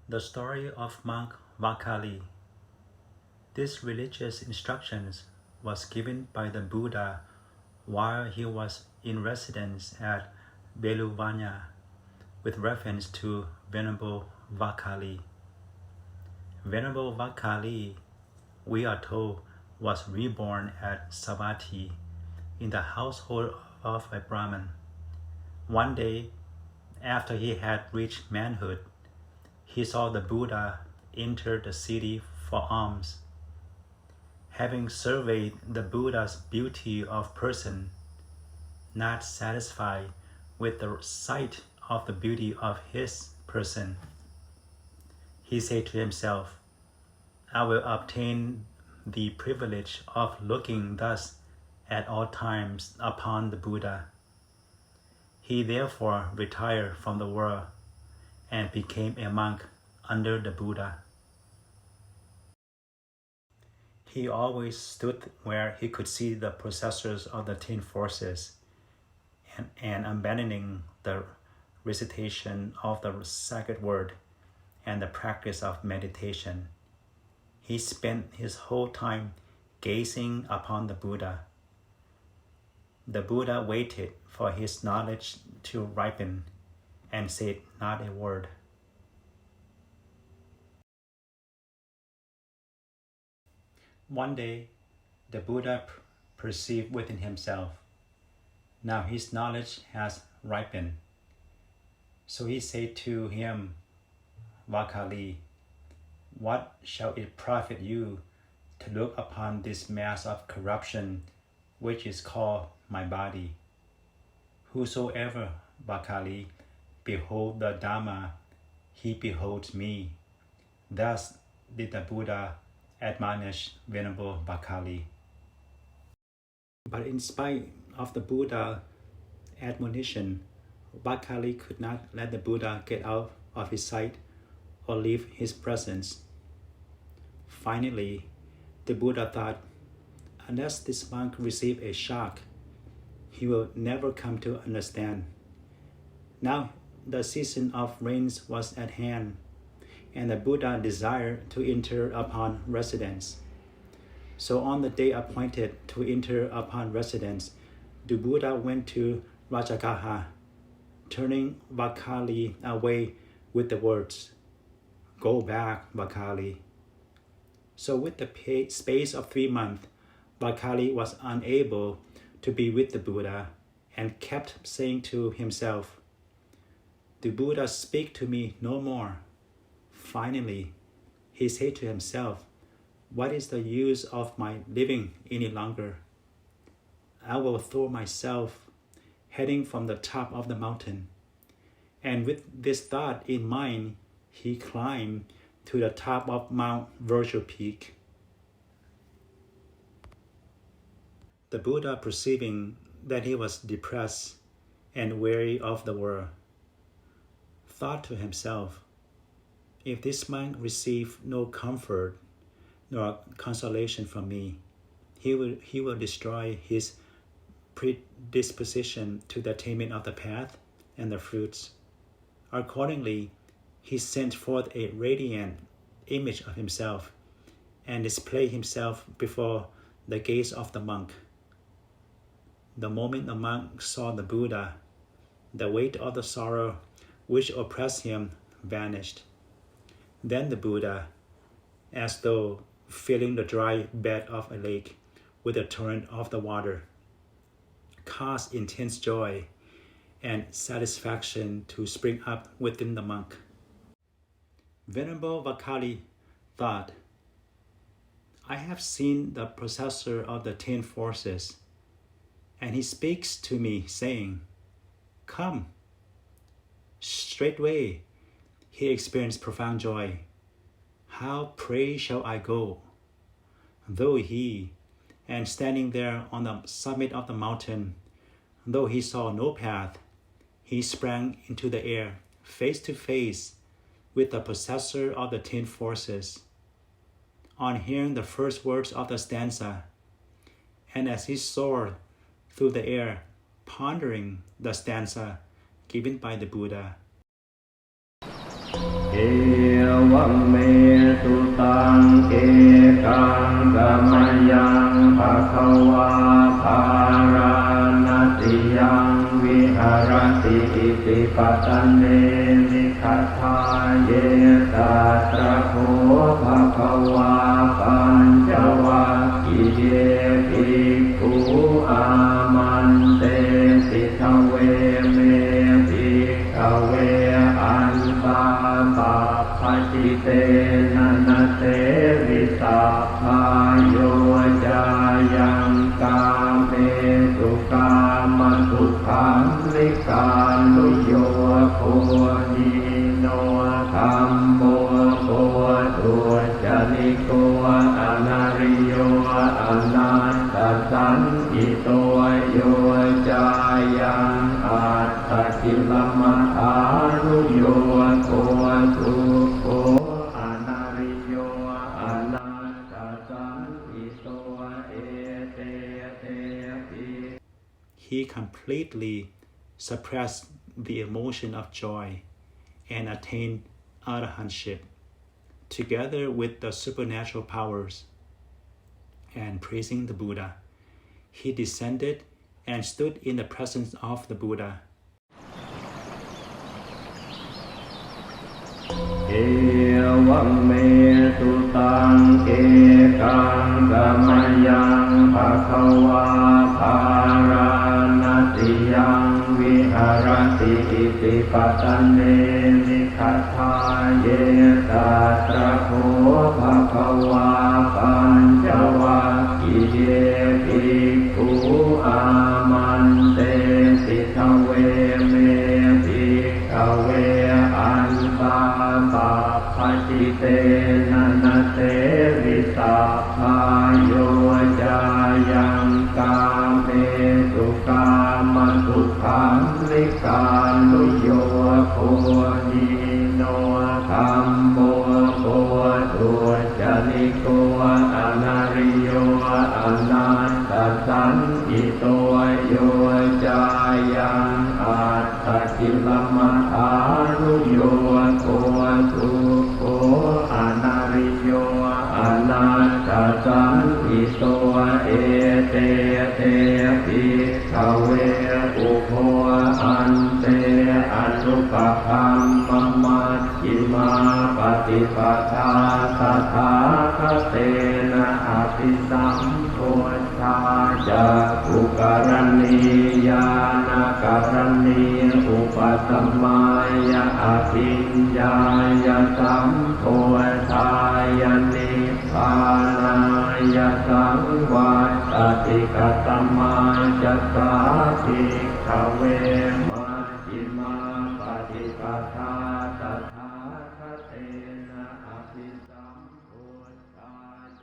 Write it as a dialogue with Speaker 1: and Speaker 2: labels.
Speaker 1: The story of monk Vakkali. This religious instructions was given by the Buddha while he was in residence at Veluvana with reference to Venerable Vakkali. Venerable Vakkali, we are told, was reborn at Sotapatti in the household of a Brahmin. One day, after he had reached manhood, he saw the Buddha enter the city for alms. Having surveyed the Buddha's beauty of person, not satisfied with the sight of the beauty of his person, he said to himself, I will obtain the privilege of looking thus at all times upon the Buddha. He therefore retired from the world and became a monk under the Buddha. He always stood where he could see the possessors of the 10 forces, and abandoning the recitation of the sacred word and the practice of meditation, he spent his whole time gazing upon the Buddha. The Buddha waited for his knowledge to ripen and said not a word. One day, the Buddha perceived within himself, now his knowledge has ripened. So he said to him, Vakkali, what shall it profit you to look upon this mass of corruption which is called my body? Whosoever, Vakkali, behold the Dhamma, he beholds me. Thus did the Buddha admonish Venerable Vakkali. But in spite of the Buddha's admonition, Vakkali could not let the Buddha get out of his sight or leave his presence. Finally, the Buddha thought, unless this monk receive a shock, he will never come to understand. Now the season of rains was at hand, and the Buddha desired to enter upon residence. So on the day appointed to enter upon residence, the Buddha went to Rajagaha, turning Vakkali away with the words, Go back, Vakkali. So with the space of 3 months, Vakkali was unable to be with the Buddha and kept saying to himself, the Buddha speak to me no more. Finally, he said to himself, what is the use of my living any longer? I will throw myself heading from the top of the mountain. And with this thought in mind, he climbed to the top of Mount Virtual Peak. The Buddha, perceiving that he was depressed and weary of the world, thought to himself, if this monk receive no comfort nor consolation from me, he will destroy his predisposition to the attainment of the path and the fruits. Accordingly, he sent forth a radiant image of himself and displayed himself before the gaze of the monk. The moment the monk saw the Buddha, the weight of the sorrow which oppressed him vanished. Then the Buddha, as though filling the dry bed of a lake with a torrent of the water, caused intense joy and satisfaction to spring up within the monk. Venerable Vakkali thought, I have seen the possessor of the 10 forces, and he speaks to me, saying, Come. Straightway, he experienced profound joy. How, pray, shall I go? Though he, and standing there on the summit of the mountain, though he saw no path, he sprang into the air, face to face with the possessor of the 10 forces. On hearing the first words of the stanza, and as he soared through the air, pondering the stanza given by the Buddha,
Speaker 2: เอวังเมตุตังเอกังกัมยังภะคะวาภารณติยังวิหารติอิติปัตตเนมิคัทธาเยตัตระโภภะคะวาปัญจวัคคีย์ภิกขุอามันเตสิทเวเมภิกขเวอันตาปัปปจิเตนะนะเตวิสัพพาโยจายังกาเมสุกามสุขังลิกาลุโยโคนิโนธัมโมโคตุจนิโกอนาริโยอนัตตสันติโตโยจายังอัตตกิลมัฏฐานุโยโคสุโคอนาริโยอนัตตสันติโตเอเตเตปิ
Speaker 1: He completely suppressed the emotion of joy and attained arahantship together with the supernatural powers. And praising the Buddha, he descended and stood in the presence of the Buddha.
Speaker 2: เอวังเมตุตังเอกังกัมยังภะคะวาภารณติยังวิหารติอิติปัตตเนมิคัทธาเยตัตระโภภะคะวาปัญจวัคคีย์ภิกขุอามันเตสิทเวเมภิกขเวอันตาปัปปจิเตนะนะเตวิสัพพาโยจายังกาเมสุกามสุขังลิกาลุโยโคนิโนธัมโมโคตุจนิโกอนาริโยอนัตตสันติโตโยจายังอัตตกิลมัฏฐานุโยโคสุโคอนาริโยอนัตตสันติโตเอเตเตภิกขเวอุโภอันเตอนุปคัมมมัชฌิมาปฏิปทาตถาคเตนะอภิสัมโพธาจักขุกรณีญาณกรณีอุปสัมมายะอภิญญายะสัมโพธายะนิพพานายะสังวัตติกตมาจัสสาภิกขเวมัชฌิมาปฏิปทา